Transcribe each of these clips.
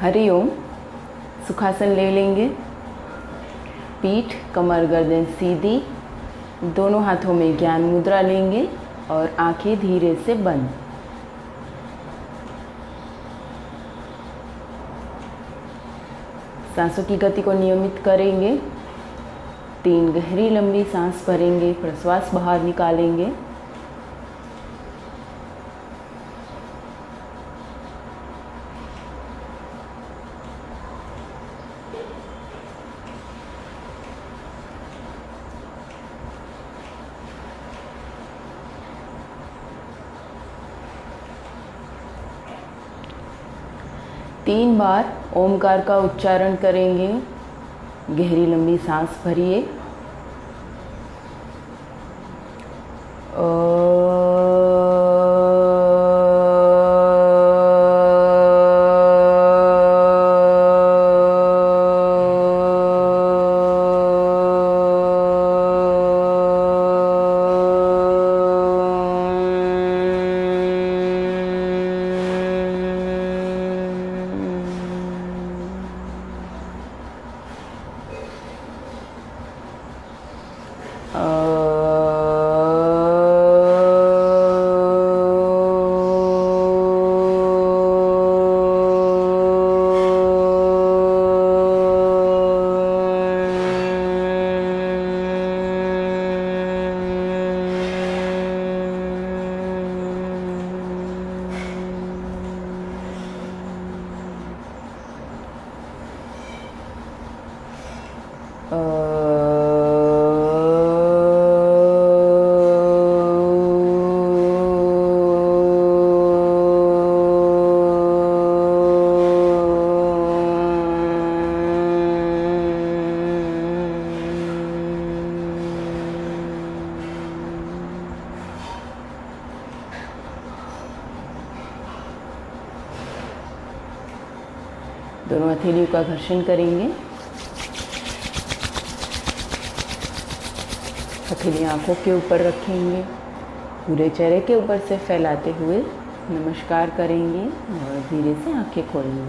हरिओम। सुखासन ले लेंगे, पीठ कमर गर्दन सीधी, दोनों हाथों में ज्ञान मुद्रा लेंगे और आंखें धीरे से बंद। सांसों की गति को नियमित करेंगे। 3 गहरी लंबी सांस भरेंगे, प्रश्वास बाहर निकालेंगे। तीन बार ओमकार का उच्चारण करेंगे। गहरी लंबी सांस भरिए। दोनों हथेलियों का घर्षण करेंगे। हथेलियाँ आँखों के ऊपर रखेंगे, पूरे चेहरे के ऊपर से फैलाते हुए नमस्कार करेंगे और धीरे से आंखें खोलेंगे।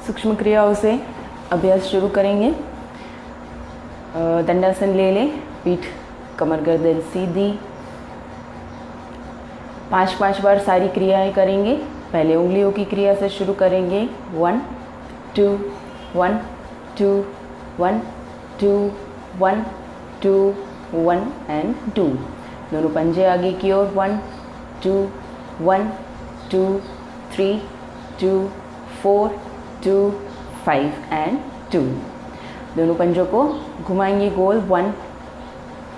सूक्ष्म क्रियाओं से अभ्यास शुरू करेंगे। दंडासन ले लें, पीठ कमर गर्दन सीधी। 5-5 बार सारी क्रियाएं करेंगे। पहले उंगलियों की क्रिया से शुरू करेंगे। 1 2 1 2 1 2 1 2 1 एंड 2। दोनों पंजे आगे की ओर 1 2 1 2 3 2 4 2 5 एंड 2। दोनों पंजों को घुमाएंगे गोल। 1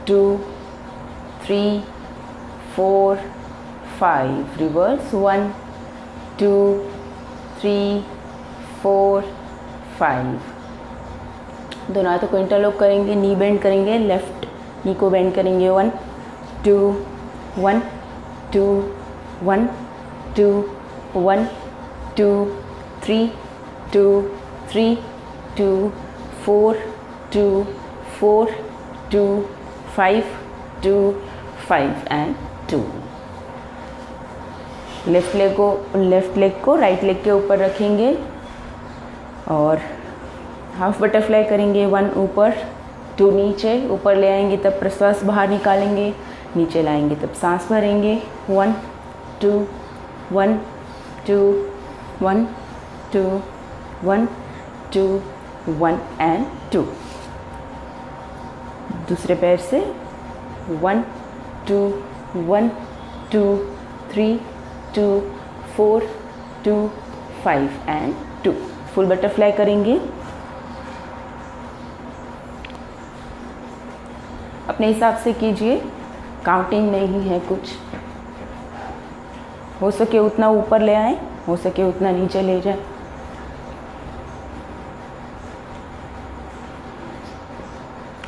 2 3 4 5। रिवर्स 1 2 3 4 5। दोनों हाथों को इंटरलॉक करेंगे, नी बेंड करेंगे, लेफ्ट नी को बेंड करेंगे। 1 2 1 2 1 2 1 2 3 2 3 2 4 2 4 2 5 2 5 एंड 2। लेफ्ट लेग को राइट लेग के ऊपर रखेंगे और हाफ बटरफ्लाई करेंगे। 1 ऊपर 2 नीचे। ऊपर ले आएंगे तब प्रश्वास बाहर निकालेंगे, नीचे लाएंगे तब सांस भरेंगे। 1 2 1 2 1 2 1 2 1 एंड 2। दूसरे पैर से 1 2 1 2 3 2 4 2 5 एंड 2। फुल बटरफ्लाई करेंगे। अपने हिसाब से कीजिए, काउंटिंग नहीं है कुछ। हो सके उतना ऊपर ले आए, हो सके उतना नीचे ले जाए।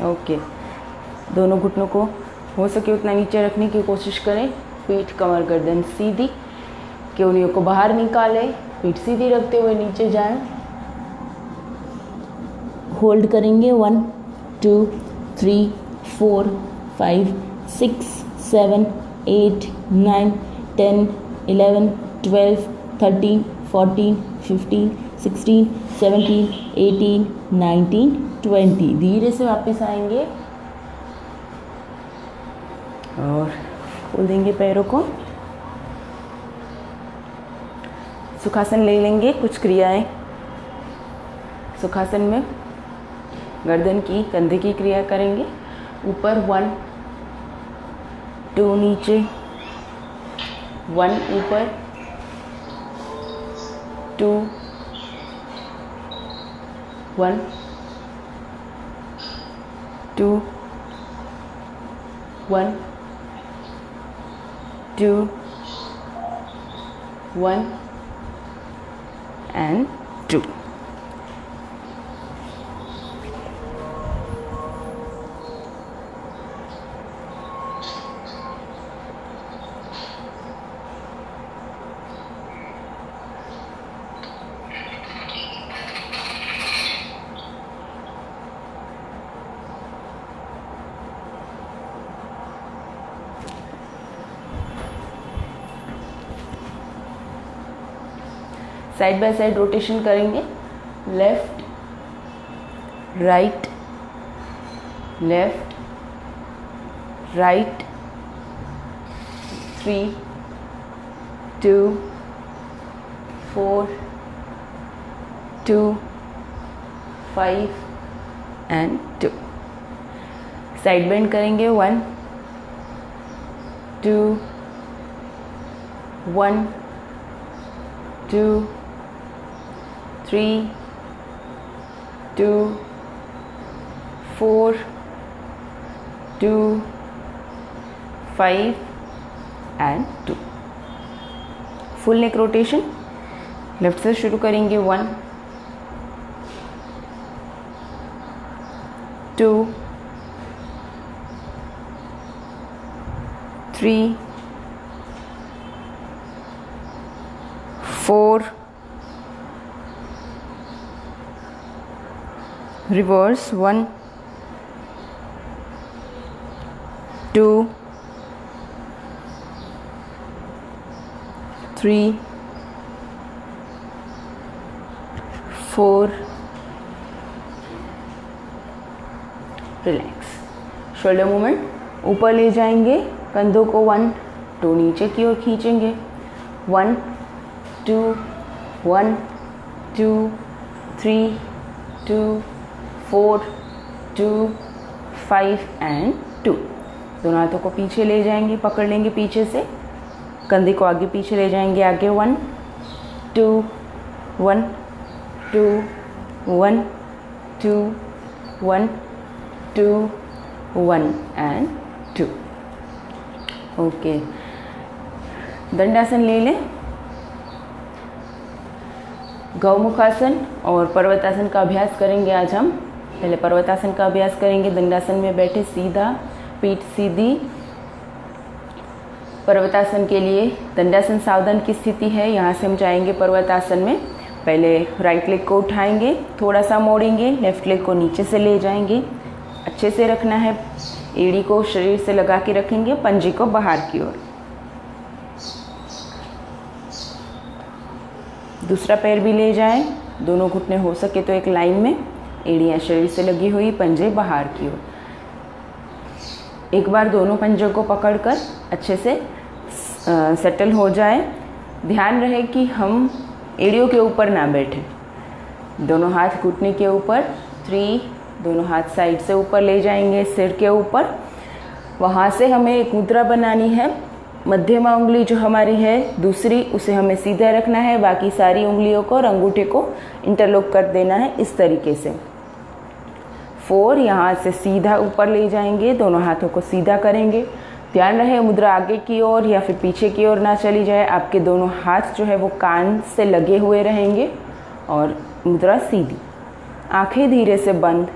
ओके। दोनों घुटनों को हो सके उतना नीचे रखने की कोशिश करें। पीठ कमर गर्दन सीधी, केवड़ियों को बाहर निकालें, पीठ सीधी रखते हुए नीचे जाएं। होल्ड करेंगे। 1 2 3 4 5 6 7 8 9 10 11 12 13, 14, 15, 16, 17, 18, 19, 20। धीरे से वापस आएंगे और खोल देंगे पैरों को। सुखासन ले लेंगे। कुछ क्रियाएं सुखासन में गर्दन की, कंधे की क्रिया करेंगे। ऊपर 1 2, नीचे 1 ऊपर 2 1 2 1 2 1 and 2। Side by side rotation करेंगे। Left right, left right. 3 2 4 2 5 and 2। Side bend करेंगे। 1 2 1 2 3 2 4 2 5 and 2। Full neck rotation. Left से शुरू करेंगे। 1 2 3 4 reverse 1 2 3 4। रिलैक्स। Shoulder movement. ऊपर ले जाएंगे कंधों को। 1 2, नीचे की ओर खींचेंगे। 1 2 1 2 3 2 4 2 5 and 2। दोनों हाथों को पीछे ले जाएंगे, पकड़ लेंगे पीछे से। कंधे को आगे पीछे ले जाएंगे। आगे 1 2 1 2 1 2 1 2 1 and 2। ओके, दंडासन ले लें। गौमुखासन और पर्वतासन का अभ्यास करेंगे आज हम। पहले पर्वतासन का अभ्यास करेंगे। दंडासन में बैठे सीधा, पीठ सीधी। पर्वतासन के लिए दंडासन सावधान की स्थिति है। यहाँ से हम जाएंगे पर्वतासन में। पहले राइट लेग को उठाएंगे, थोड़ा सा मोड़ेंगे, लेफ्ट लेग को नीचे से ले जाएंगे। अच्छे से रखना है। एड़ी को शरीर से लगा के रखेंगे, पंजे को बाहर की ओर। दूसरा पैर भी ले जाएं। दोनों घुटने हो सके तो एक लाइन में, एड़ियाँ शरीर से लगी हुई, पंजे बाहर की ओर। एक बार दोनों पंजों को पकड़कर अच्छे से सेटल हो जाए। ध्यान रहे कि हम एड़ियों के ऊपर ना बैठे। दोनों हाथ घुटने के ऊपर। 3 दोनों हाथ साइड से ऊपर ले जाएंगे, सिर के ऊपर। वहाँ से हमें एक मुद्रा बनानी है। मध्यमा उंगली जो हमारी है दूसरी, उसे हमें सीधा रखना है। बाकी सारी उंगलियों को और अंगूठे को इंटरलॉक कर देना है इस तरीके से। 4 यहाँ से सीधा ऊपर ले जाएंगे, दोनों हाथों को सीधा करेंगे। ध्यान रहे मुद्रा आगे की ओर या फिर पीछे की ओर ना चली जाए। आपके दोनों हाथ जो है वो कान से लगे हुए रहेंगे और मुद्रा सीधी। आंखें धीरे से बंद।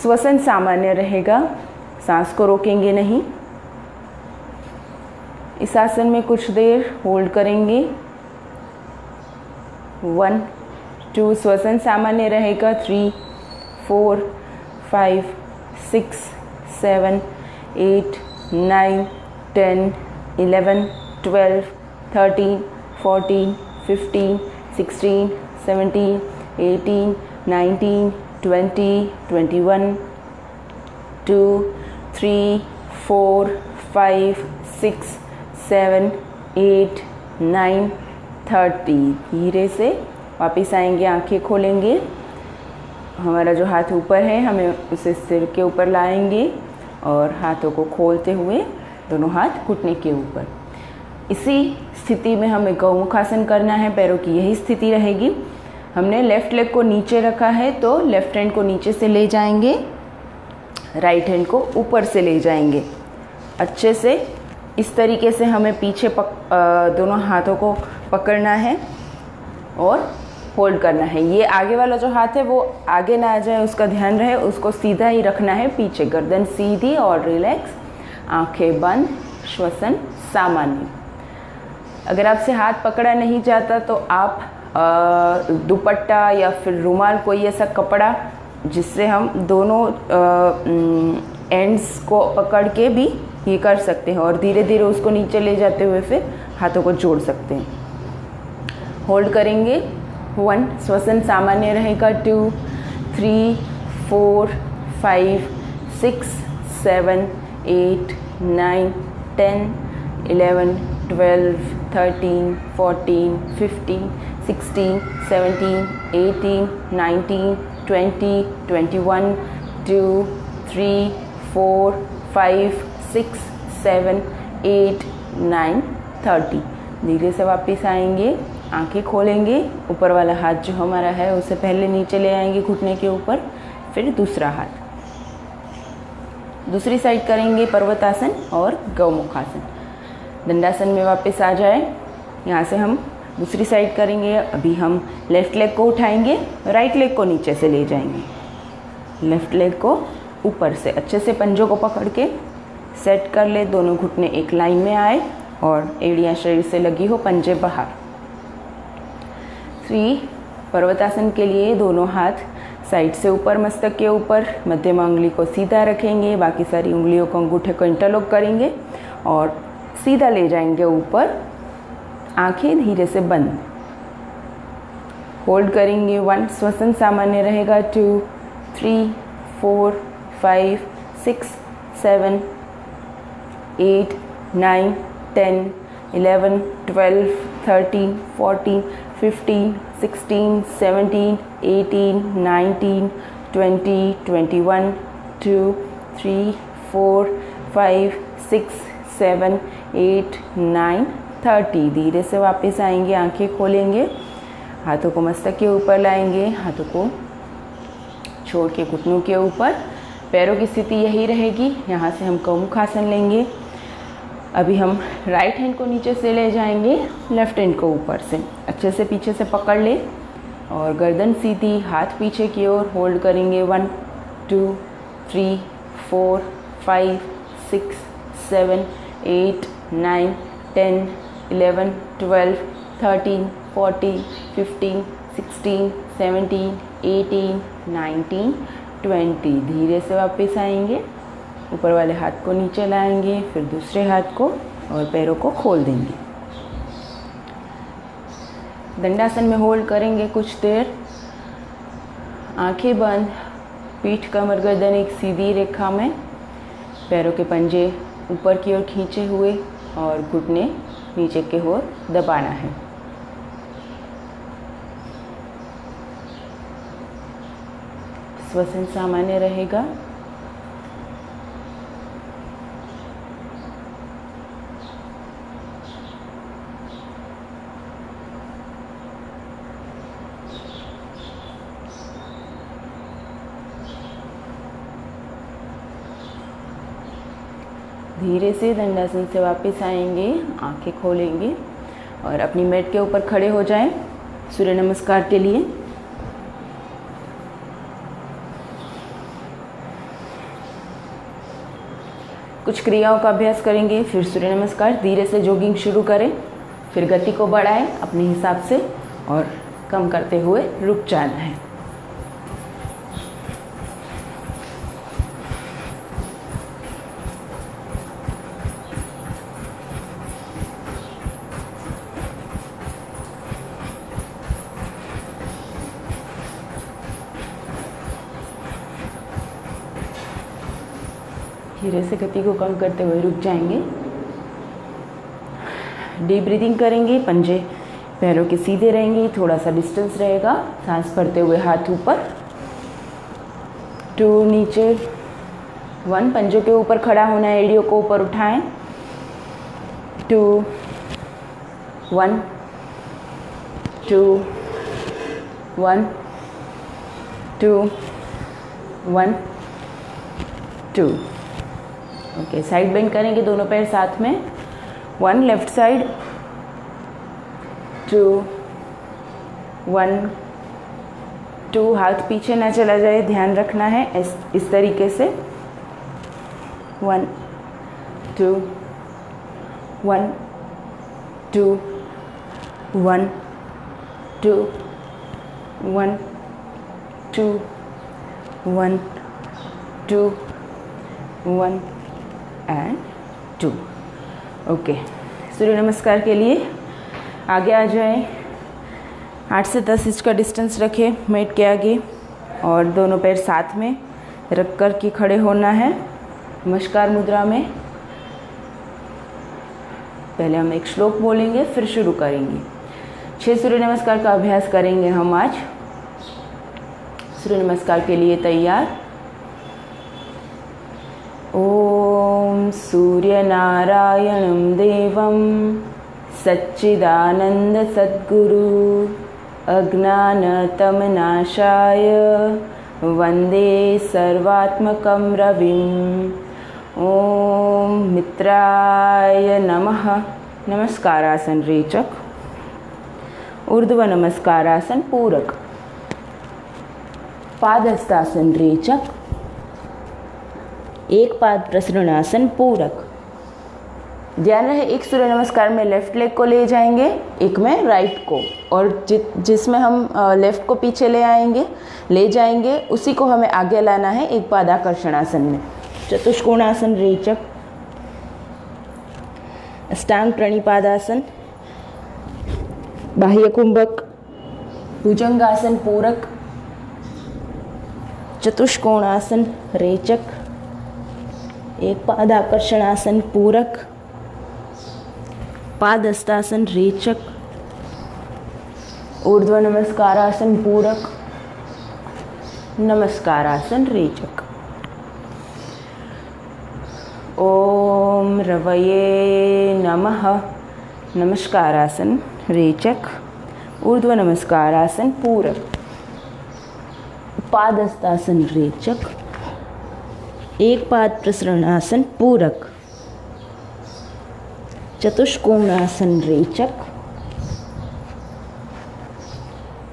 श्वसन सामान्य रहेगा, सांस को रोकेंगे नहीं। इस आसन में कुछ देर होल्ड करेंगे। 1 2, श्वसन सामान्य रहेगा। 3 4 5 6 7 8 9 10 11 12 13 14, 15, 16, 17, 18, 19, 20, 21, 2, 3, 4, 5, 6, 7, 8, 9, 30। धीरे से वापस आएंगे, आंखें खोलेंगे। हमारा जो हाथ ऊपर है हमें उसे सिर के ऊपर लाएंगे और हाथों को खोलते हुए दोनों हाथ घुटने के ऊपर। इसी स्थिति में हमें गौमुखासन करना है। पैरों की यही स्थिति रहेगी। हमने लेफ़्ट लेग को नीचे रखा है तो लेफ़्ट हैंड को नीचे से ले जाएंगे, राइट हैंड को ऊपर से ले जाएंगे। अच्छे से इस तरीके से हमें पीछे दोनों हाथों को पकड़ना है और होल्ड करना है। ये आगे वाला जो हाथ है वो आगे ना आ जाए, उसका ध्यान रहे। उसको सीधा ही रखना है पीछे, गर्दन सीधी और रिलैक्स, आंखें बंद, श्वसन सामान्य। अगर आपसे हाथ पकड़ा नहीं जाता तो आप दुपट्टा या फिर रुमाल, कोई ऐसा कपड़ा जिससे हम दोनों एंड्स को पकड़ के भी ये कर सकते हैं और धीरे धीरे उसको नीचे ले जाते हुए फिर हाथों को जोड़ सकते हैं। होल्ड करेंगे 1, श्वसन सामान्य रहेगा 2, 3, 4, 5, 6, 7, 8, 9, 10, 11, 12, 13, 14, 15, 16, 17, 18, 19, 20, 21, 2, 3, 4, 5, 6, 7, 8, 9, 30। धीरे से वापस आएंगे, आंखें खोलेंगे। ऊपर वाला हाथ जो हमारा है उसे पहले नीचे ले आएंगे घुटने के ऊपर, फिर दूसरा हाथ। दूसरी साइड करेंगे पर्वतासन और गौमुखासन। दंडासन में वापस आ जाए। यहाँ से हम दूसरी साइड करेंगे। अभी हम लेफ़्ट लेग को उठाएंगे, राइट लेग को नीचे से ले जाएंगे। लेफ़्ट लेग को ऊपर से अच्छे से पंजों को पकड़ के सेट कर ले। दोनों घुटने एक लाइन में आए और एड़ियाँ शरीर से लगी हो, पंजे बाहर। 3, पर्वतासन के लिए दोनों हाथ साइड से ऊपर मस्तक के ऊपर, मध्यमा उंगली को सीधा रखेंगे, बाकी सारी उंगलियों को, अंगूठे को इंटरलॉक करेंगे और सीधा ले जाएंगे ऊपर। आंखें धीरे से बंद। होल्ड करेंगे 1, श्वसन सामान्य रहेगा 2, 3, 4, 5, 6, 7, 8, 9, 10, 11, 12, 13, 14, 15, 16, 17, 18, 19, 20, 21, 2, 3, 4, 5, 6, 7, 8, 9, 30। धीरे से वापस आएंगे, आंखें खोलेंगे, हाथों को मस्तक के ऊपर लाएंगे, हाथों को छोड़ के घुटनों के ऊपर। पैरों की स्थिति यही रहेगी। यहाँ से हम गौमुखासन लेंगे। अभी हम राइट हैंड को नीचे से ले जाएंगे, लेफ़्ट हैंड को ऊपर से अच्छे से पीछे से पकड़ ले और गर्दन सीधी, हाथ पीछे की ओर। होल्ड करेंगे 1, 2, 3, 4, 5, 6, 7, 8, 9, 10, 11, 12, 13, 14, 15, 16, 17, 18, 19, 20। धीरे से वापस आएंगे, ऊपर वाले हाथ को नीचे लाएंगे, फिर दूसरे हाथ को, और पैरों को खोल देंगे। दंडासन में होल्ड करेंगे कुछ देर, आंखें बंद, पीठ कमर गर्दन एक सीधी रेखा में, पैरों के पंजे ऊपर की ओर खींचे हुए और घुटने नीचे की ओर दबाना है। श्वसन सामान्य रहेगा। धीरे से दंडासन से वापस आएंगे, आंखें खोलेंगे और अपनी मैट के ऊपर खड़े हो जाएं सूर्य नमस्कार के लिए। कुछ क्रियाओं का अभ्यास करेंगे, फिर सूर्य नमस्कार। धीरे से जॉगिंग शुरू करें, फिर गति को बढ़ाएं अपने हिसाब से और कम करते हुए रुक जाना है। धीरे से गति को कम करते हुए रुक जाएंगे। डीप ब्रीदिंग करेंगे, पंजे पैरों के सीधे रहेंगे, थोड़ा सा डिस्टेंस रहेगा। सांस भरते हुए हाथ ऊपर, 2 नीचे, 1 पंजों के ऊपर खड़ा होना है, एड़ियों को ऊपर उठाएं, 2 1 2 1 2 1 2। ओके, साइड बेंड करेंगे, दोनों पैर साथ में, 1 लेफ्ट साइड, 2 1 2। हाथ पीछे ना चला जाए, ध्यान रखना है इस तरीके से, 1 2 1 2 1 2 1 2 1 2 1 एंड 2। ओके, सूर्य नमस्कार के लिए आगे आ जाएं। 8 से 10 इंच का डिस्टेंस रखें मैट के आगे और दोनों पैर साथ में रख कर के खड़े होना है नमस्कार मुद्रा में। पहले हम एक श्लोक बोलेंगे, फिर शुरू करेंगे। 6 सूर्य नमस्कार का अभ्यास करेंगे हम आज। सूर्य नमस्कार के लिए तैयार। ओम सूर्य नारायणं देवं सच्चिदानंद सद्गुरु अज्ञानतमनाशाय वंदे सर्वात्मकं रविम्। ओम मित्राय नमः। नमस्कारासन रेचक, ऊर्ध्व नमस्कारासन पूरक, पादहस्तासन रेचक, एक पाद प्रसरणासन पूरक। ध्यान रहे, एक सूर्य नमस्कार में लेफ्ट लेग को ले जाएंगे, एक में राइट को, और जिसमें हम लेफ्ट को पीछे ले जाएंगे उसी को हमें आगे लाना है एक पादाकर्षणासन में। चतुष्कोणासन रेचक, अष्टांग प्रणिपादासन, बाह्य कुंभक, भुजंगासन पूरक, चतुष्कोणासन रेचक, एक पादाकर्षणासन पूरक, पादहस्तासन रेचक, ऊर्ध्व नमस्कारासन पूरक, नमस्कारासन रेचक। ओम रवये नमः। नमस्कारासन रेचक, ऊर्ध्व नमस्कारासन पूरक, पादहस्तासन रेचक, एक पाद प्रसरणासन पूरक, चतुष्कोणासन रेचक,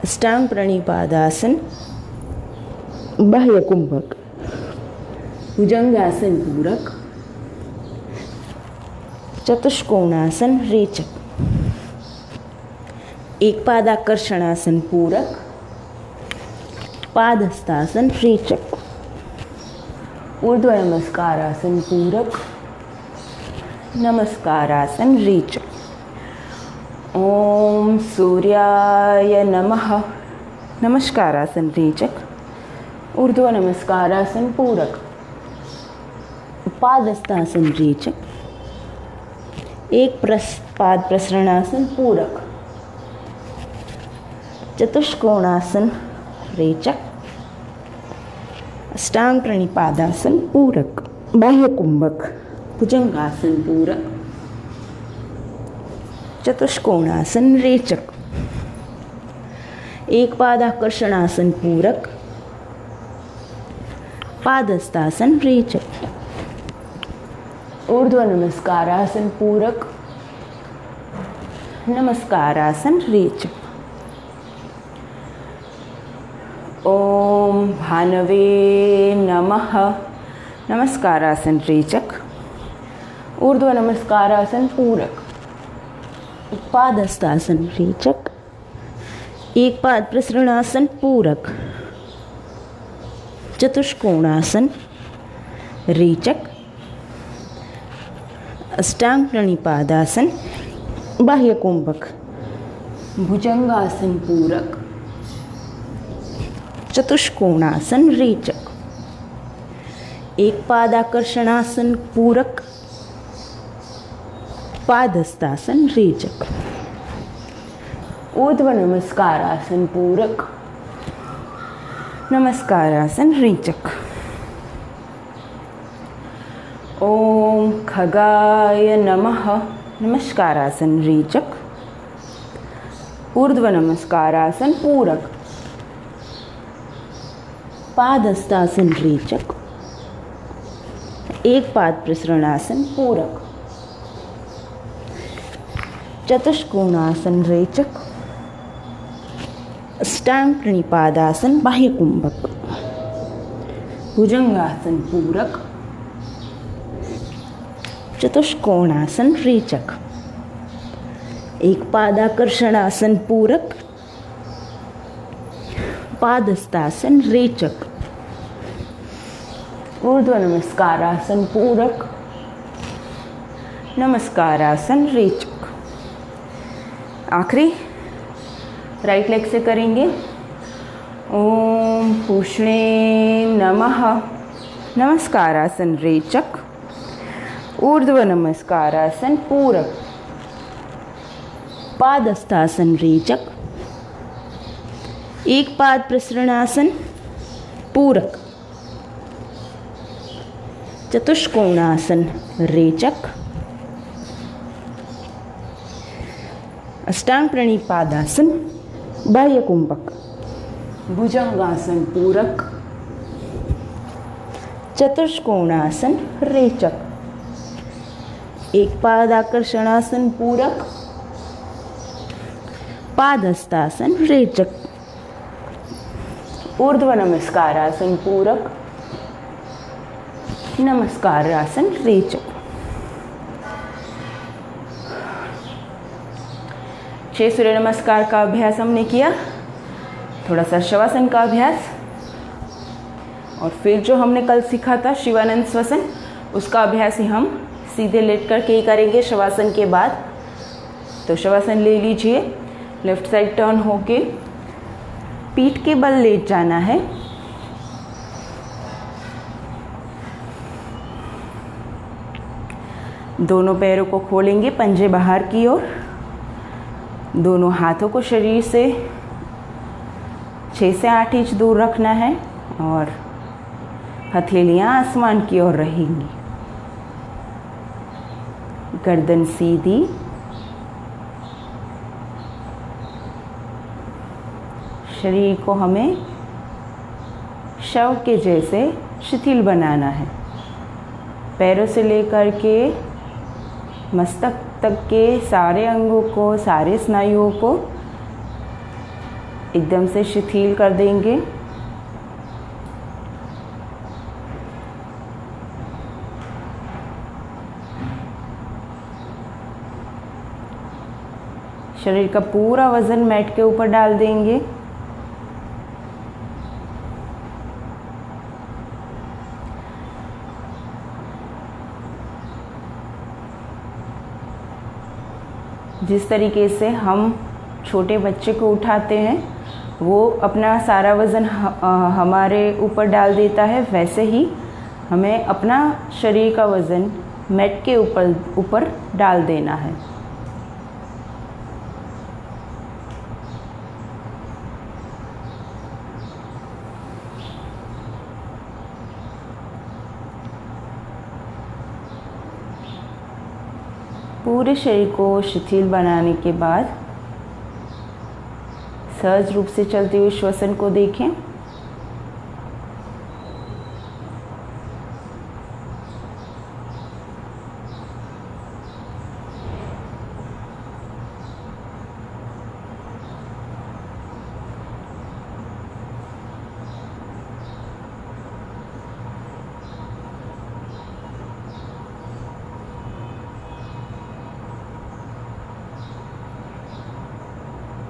अष्टांग प्रणिपादासन, बाह्य कुंभक, भुजंगासन पूरक, चतुष्कोणासन रेचक, एक पादाकर्षणासन पूरक, पादहस्तासन रेचक, ऊर्ध्व नमस्कारासन पूरक, नमस्कारासन रेचक। ओम सूर्याय नमः। नमस्कारासन रेचक, ऊर्ध्व नमस्कारासन पूरक, पादहस्तासन रेचक, एक पाद प्रसरणासन पूरक, चतुष्कोणासन रेचक, अष्टांग प्रणिपादासन पूरक, बाह्य कुंभक, भुजंगासन पूरक, चतुष्कोणासन रेचक, एक पादाकर्षणासन पूरक, पादहस्तासन रेचक, ऊर्ध्व नमस्कारासन पूरक, नमस्कारासन रेचक। ओम भानवे नमः। नमस्कारासन रेचक, ऊर्ध्व नमस्कारासन पूरक, पादहस्तासन रेचक, एक पाद प्रसरणासन पूरक, चतुष्कोणासन रेचक, अष्टांग प्रणिपादासन, बाह्य कुंभक, भुजंगासन पूरक, चतुष्कोणासन रेचक, एक पाद आकर्षणासन पूरक, पादहस्तासन रेचक। ऊर्ध्व नमस्कारासन पूरक, नमस्कारासन रेचक। ओम खगाय नमः, नमस्कारासन रेचक। ऊर्ध्व नमस्कारासन पूरक, पादहस्तासन रेचक। एक पाद प्रसरणासन पूरक, चतुष्कोणासन रेचक। अष्टांग प्रणिपादासन बाह्य कुंभक, भुजंगासन पूरक, चतुष्कोणासन रेचक। एक पादाकर्षणासन पूरक, पादहस्तासन रेचक। ऊर्ध्व नमस्कारासन पूरक, नमस्कारासन रेचक। आखिरी राइट लेग से करेंगे। ओम पूष्णे नमः, नमस्कारासन रेचक। ऊर्ध्व नमस्कारासन पूरक, पादहस्तासन रेचक। एक पाद प्रसरणासन पूरक, चतुष्कोणासन रेचक। अष्टांग प्रणिपादासन बाह्य कुंभक, भुजंगासन पूरक, चतुष्कोणासन रेचक। एक पाद आकर्षणासन पूरक, पादहस्तासन रेचक। ऊर्ध्व नमस्कारासन पूरक, नमस्कारासन रेचक। 6 सूर्य नमस्कार का अभ्यास हमने किया, थोड़ा सा शवासन का अभ्यास, और फिर जो हमने कल सीखा था शिवानंद श्वसन, उसका अभ्यास ही हम सीधे लेट करके ही करेंगे शवासन के बाद। तो शवासन ले लीजिए, लेफ्ट साइड टर्न होके पीठ के बल लेट जाना है। दोनों पैरों को खोलेंगे पंजे बाहर की ओर। दोनों हाथों को शरीर से 6 से 8 इंच दूर रखना है और हथेलियां आसमान की ओर रहेंगी। गर्दन सीधी, शरीर को हमें शव के जैसे शिथिल बनाना है। पैरों से लेकर के मस्तक तक के सारे अंगों को, सारे स्नायुओं को एकदम से शिथिल कर देंगे। शरीर का पूरा वजन मैट के ऊपर डाल देंगे। जिस तरीके से हम छोटे बच्चे को उठाते हैं, वो अपना सारा वज़न हमारे ऊपर डाल देता है, वैसे ही हमें अपना शरीर का वज़न मैट के ऊपर डाल देना है। पूरे शरीर को शिथिल बनाने के बाद सहज रूप से चलते हुए श्वसन को देखें।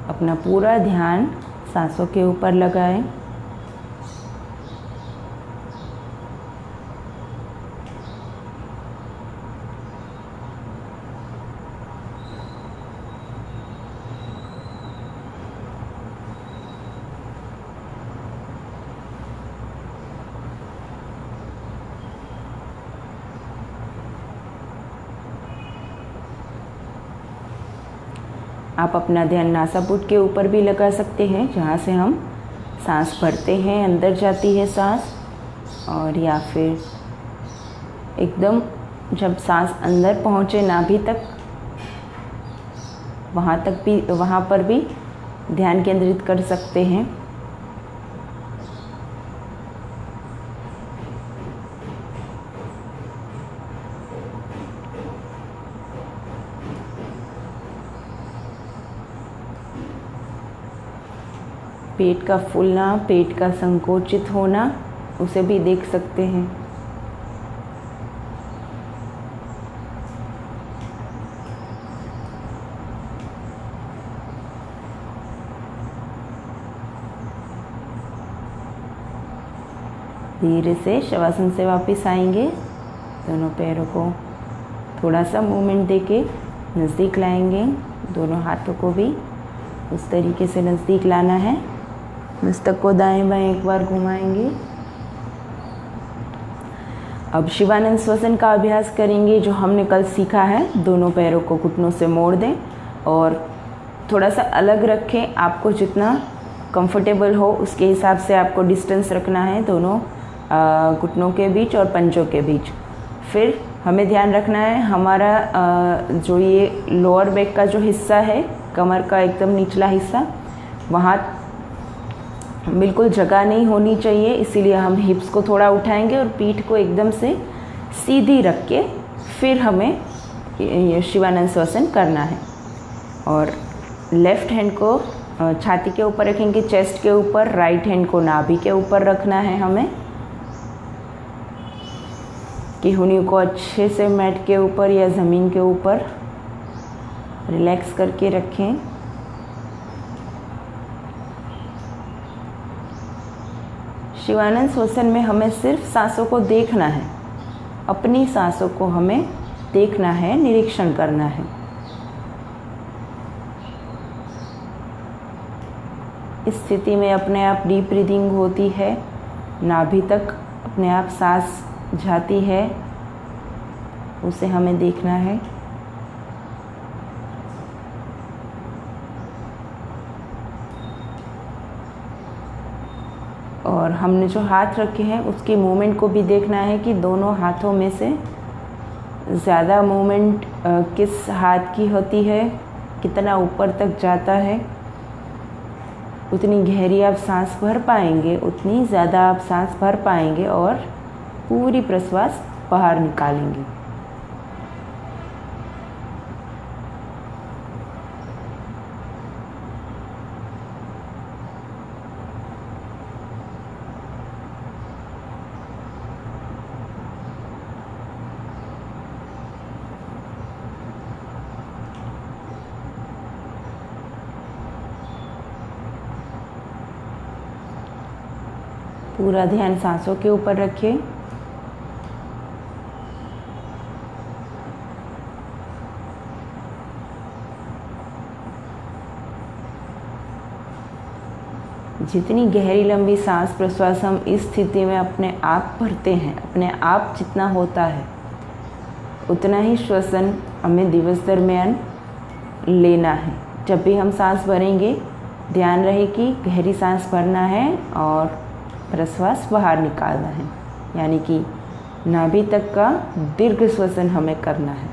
अपना पूरा ध्यान सांसों के ऊपर लगाएं। आप अपना ध्यान नासापुट के ऊपर भी लगा सकते हैं, जहाँ से हम सांस भरते हैं, अंदर जाती है सांस, और या फिर एकदम जब सांस अंदर पहुँचे नाभि तक, वहाँ पर भी ध्यान केंद्रित कर सकते हैं। पेट का फूलना, पेट का संकोचित होना, उसे भी देख सकते हैं। धीरे से शवासन से वापस आएंगे। दोनों पैरों को थोड़ा सा मूवमेंट देके नज़दीक लाएंगे। दोनों हाथों को भी उस तरीके से नज़दीक लाना है। मस्तक को दाएं बाएं एक बार घुमाएंगे। अब शिवानंद श्वसन का अभ्यास करेंगे, जो हमने कल सीखा है। दोनों पैरों को घुटनों से मोड़ दें और थोड़ा सा अलग रखें। आपको जितना कंफर्टेबल हो उसके हिसाब से आपको डिस्टेंस रखना है दोनों घुटनों के बीच और पंजों के बीच। फिर हमें ध्यान रखना है हमारा जो ये लोअर बैक का जो हिस्सा है, कमर का एकदम निचला हिस्सा, वहाँ बिल्कुल जगह नहीं होनी चाहिए। इसीलिए हम हिप्स को थोड़ा उठाएंगे और पीठ को एकदम से सीधी रख के फिर हमें शिवानंद श्वसन करना है। और लेफ़्ट हैंड को छाती के ऊपर रखेंगे, चेस्ट के ऊपर। राइट हैंड को नाभि के ऊपर रखना है हमें। किहुनियों को अच्छे से मैट के ऊपर या ज़मीन के ऊपर रिलैक्स करके रखें। शिवानंद श्वसन में हमें सिर्फ सांसों को देखना है, अपनी सांसों को हमें देखना है, निरीक्षण करना है। इस स्थिति में अपने आप डीप ब्रीदिंग होती है, नाभि तक अपने आप सांस जाती है, उसे हमें देखना है। और हमने जो हाथ रखे हैं उसकी मूवमेंट को भी देखना है कि दोनों हाथों में से ज़्यादा मूवमेंट किस हाथ की होती है, कितना ऊपर तक जाता है। उतनी गहरी आप सांस भर पाएंगे, उतनी ज़्यादा आप सांस भर पाएंगे और पूरी प्रश्वास बाहर निकालेंगे। पूरा ध्यान सांसों के ऊपर रखिए। जितनी गहरी लंबी सांस प्रश्वास हम इस स्थिति में अपने आप भरते हैं, अपने आप जितना होता है उतना ही श्वसन हमें दिवस दरमियान लेना है। जब भी हम सांस भरेंगे ध्यान रहे कि गहरी सांस भरना है और प्रश्वास बाहर निकालना है, यानी कि नाभि तक का दीर्घ श्वसन हमें करना है।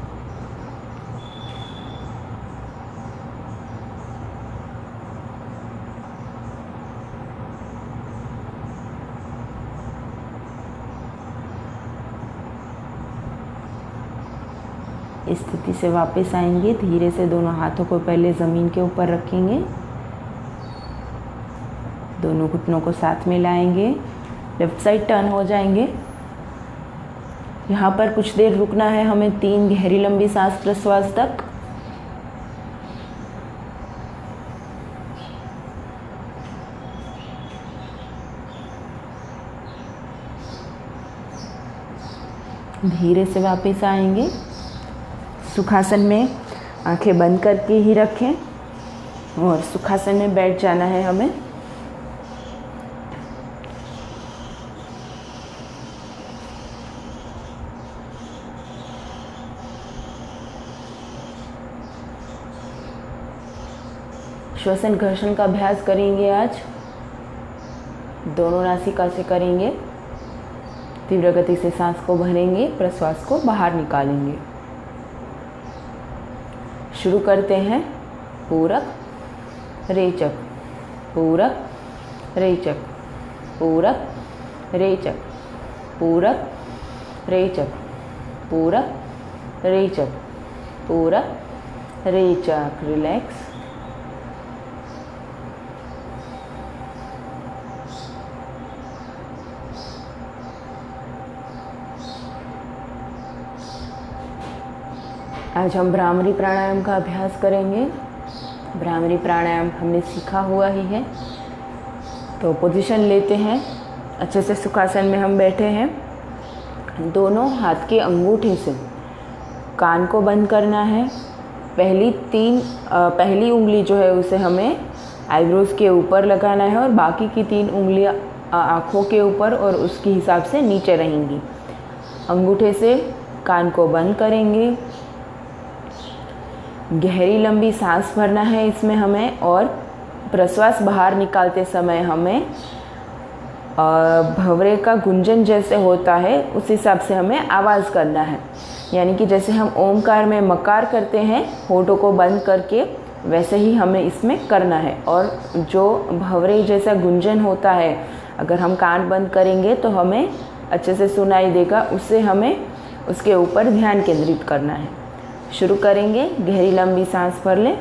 इस स्थिति से वापस आएंगे। धीरे से दोनों हाथों को पहले ज़मीन के ऊपर रखेंगे, दोनों घुटनों को साथ में लाएंगे, लेफ्ट साइड टर्न हो जाएंगे। यहाँ पर कुछ देर रुकना है हमें, 3 गहरी लंबी सांस प्रश्वास तक। धीरे से वापस आएंगे। सुखासन में आंखें बंद करके ही रखें और सुखासन में बैठ जाना है हमें। श्वसन घर्षण का अभ्यास करेंगे आज। दोनों नासिका से करेंगे। तीव्र गति से सांस को भरेंगे, प्रश्वास को बाहर निकालेंगे। शुरू करते हैं। पूरक, रेचक, पूरक, रेचक, पूरक, रेचक, पूरक, रेचक, पूरक, रेचक, पूरक, रेचक। रिलैक्स। आज हम भ्रामरी प्राणायाम का अभ्यास करेंगे। भ्रामरी प्राणायाम हमने सीखा हुआ ही है। तो पोजीशन लेते हैं। अच्छे से सुखासन में हम बैठे हैं। दोनों हाथ के अंगूठे से कान को बंद करना है। पहली उंगली जो है उसे हमें आईब्रोज के ऊपर लगाना है और बाकी की 3 उंगलियां आँखों के ऊपर और उसके हिसाब से नीचे रहेंगी। अंगूठे से कान को बंद करेंगे। गहरी लंबी सांस भरना है इसमें हमें, और प्रश्वास बाहर निकालते समय हमें भंवरे का गुंजन जैसे होता है उस हिसाब से हमें आवाज़ करना है। यानी कि जैसे हम ओमकार में मकार करते हैं होठों को बंद करके, वैसे ही हमें इसमें करना है। और जो भंवरे जैसा गुंजन होता है, अगर हम कान बंद करेंगे तो हमें अच्छे से सुनाई देगा, उससे हमें उसके ऊपर ध्यान केंद्रित करना है। शुरू करेंगे। गहरी लंबी सांस भर लें।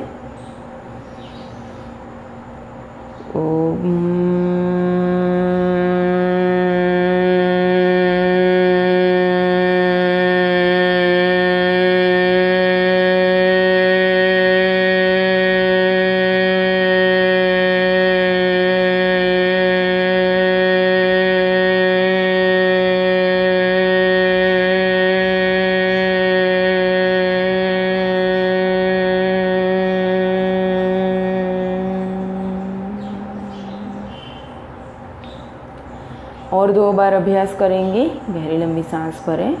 और 2 बार अभ्यास करेंगे। गहरी लंबी सांस भरें।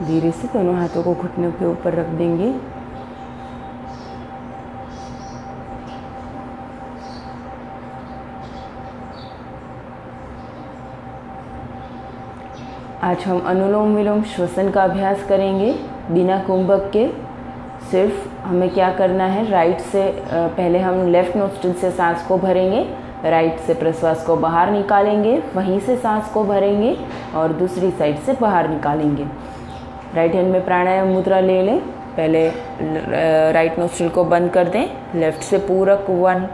धीरे से दोनों हाथों को घुटनों के ऊपर रख देंगे। आज हम अनुलोम विलोम श्वसन का अभ्यास करेंगे बिना कुंभक के। सिर्फ हमें क्या करना है, राइट से पहले हम लेफ्ट नोस्ट्रिल से सांस को भरेंगे, राइट से प्रश्वास को बाहर निकालेंगे, वहीं से सांस को भरेंगे और दूसरी साइड से बाहर निकालेंगे। राइट हैंड में प्राणायाम मुद्रा ले लें। पहले राइट नोस्ट्रिल को बंद कर दें, लेफ्ट से पूरक 1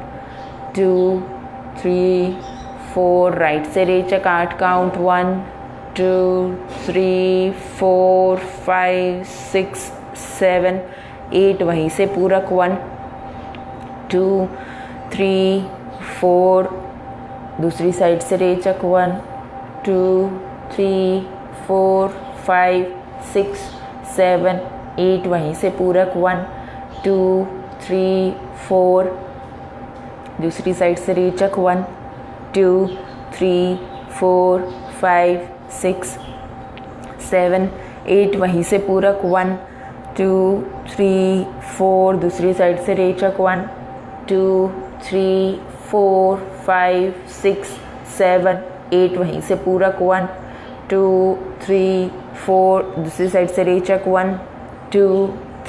2 3 4, राइट से रेचक 8 काउंट 1 2 3 4 5 6 7 8, वहीं से पूरक 1 2 3 4, दूसरी साइड से रेचक 1 2 3 4 5 6 7 8, वहीं से पूरक 1 2 3 4, दूसरी साइड से रेचक 1 2 3 4 5 6 7 8, वहीं से पूरक 1 2 3 4, दूसरी साइड से रेचक 1 2 3 4 5 6 7 8 वहीं से पूरक 1 2 3 4 दूसरी साइड से रेचक 1 2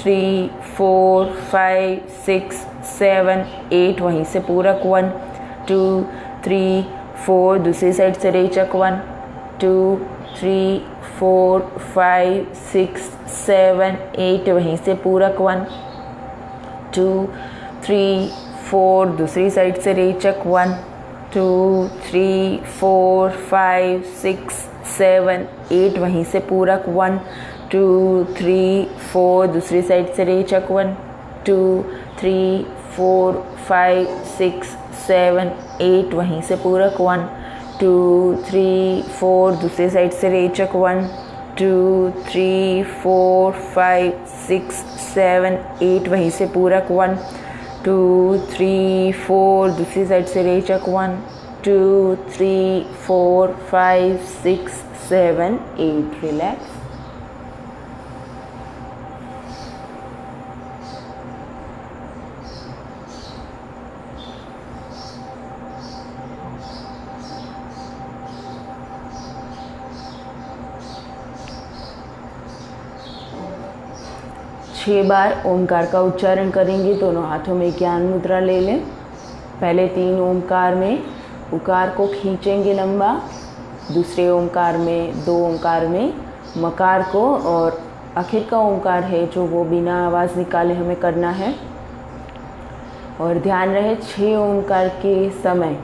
3 4 5 6 7 8 वहीं से पूरक 1 2 3 4 दूसरी साइड से रेचक 1 2 3 4 5 6 7 8 वहीं से पूरक 1 2 3 4 दूसरी साइड से रेचक 1 2 3 4 5 6 7 8 वहीं से पूरक 1 2 3 4 दूसरी साइड से रेचक 1 2 3 4 5 6 7 8 वहीं से पूरक 1 2 3 4 दूसरी साइड से रेचक 1 2 3 4 5 6 7 8 वहीं से पूरक 1 2 3 4 दूसरी साइड से रेचक 1 2 3 4 5 6 7 8 रिलैक्स। छह बार ओमकार का उच्चारण करेंगे। दोनों हाथों में ज्ञान मुद्रा ले लें। पहले 3 ओमकार में उकार को खींचेंगे लंबा, दूसरे ओमकार में 2 ओमकार में मकार को, और आखिर का ओमकार है जो वो बिना आवाज़ निकाले हमें करना है। और ध्यान रहे 6 ओमकार के समय,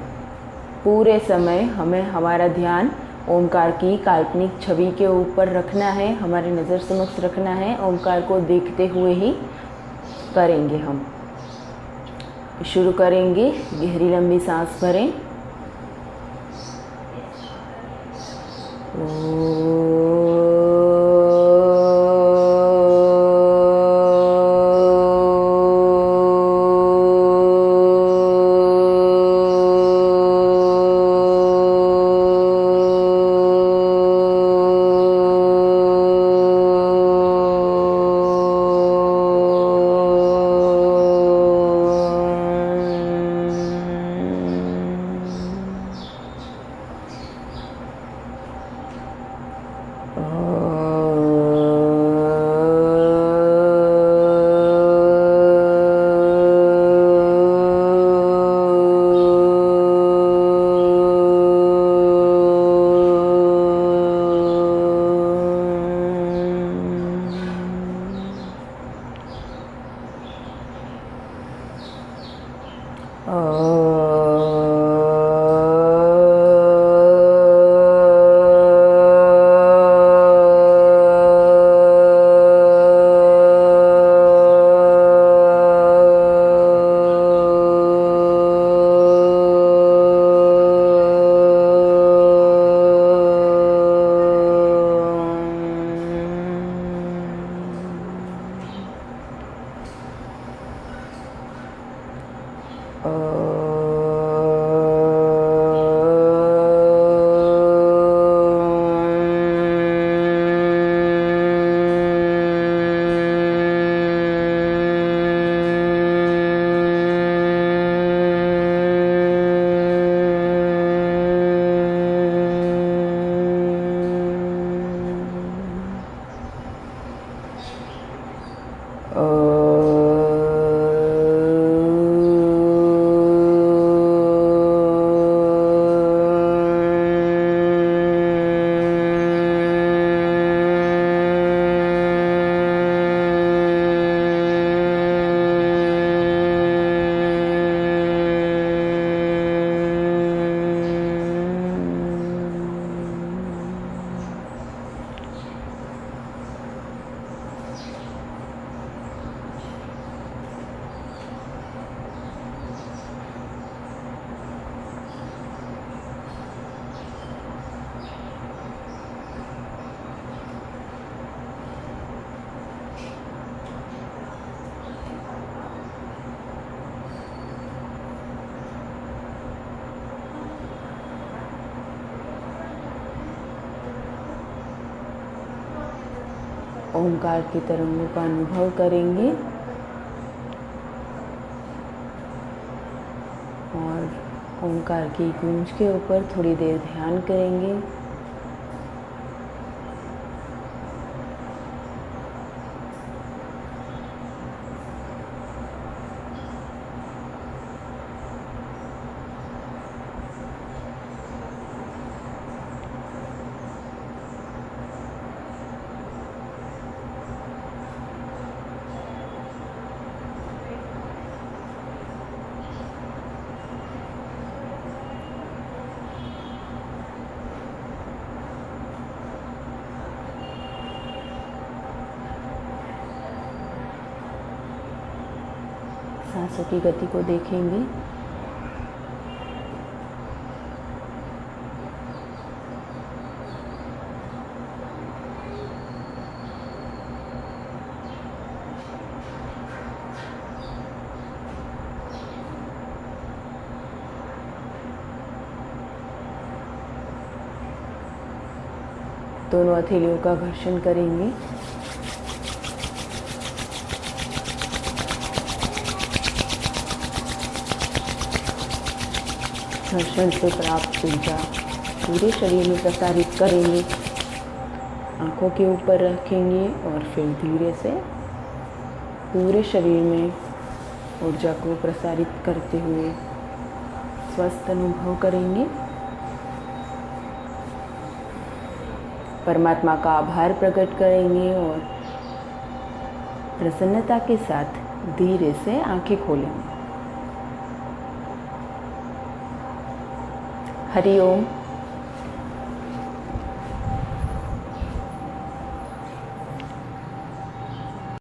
पूरे समय हमें हमारा ध्यान ओमकार की काल्पनिक छवि के ऊपर रखना है, हमारी नज़र समक्ष रखना है। ओमकार को देखते हुए ही करेंगे हम। शुरू करेंगे। गहरी लंबी सांस भरें। ओमकार की तरंगों का अनुभव करेंगे। ओंकार की गूंज के ऊपर थोड़ी देर ध्यान करेंगे। सांसों की गति को देखेंगे। दोनों हथेलियों का घर्षण करेंगे। घर्षण से प्राप्त ऊर्जा पूरे शरीर में प्रसारित करेंगे। आंखों के ऊपर रखेंगे और फिर धीरे से पूरे शरीर में ऊर्जा को प्रसारित करते हुए स्वस्थ अनुभव करेंगे। परमात्मा का आभार प्रकट करेंगे और प्रसन्नता के साथ धीरे से आंखें खोलेंगे। हरि ओम।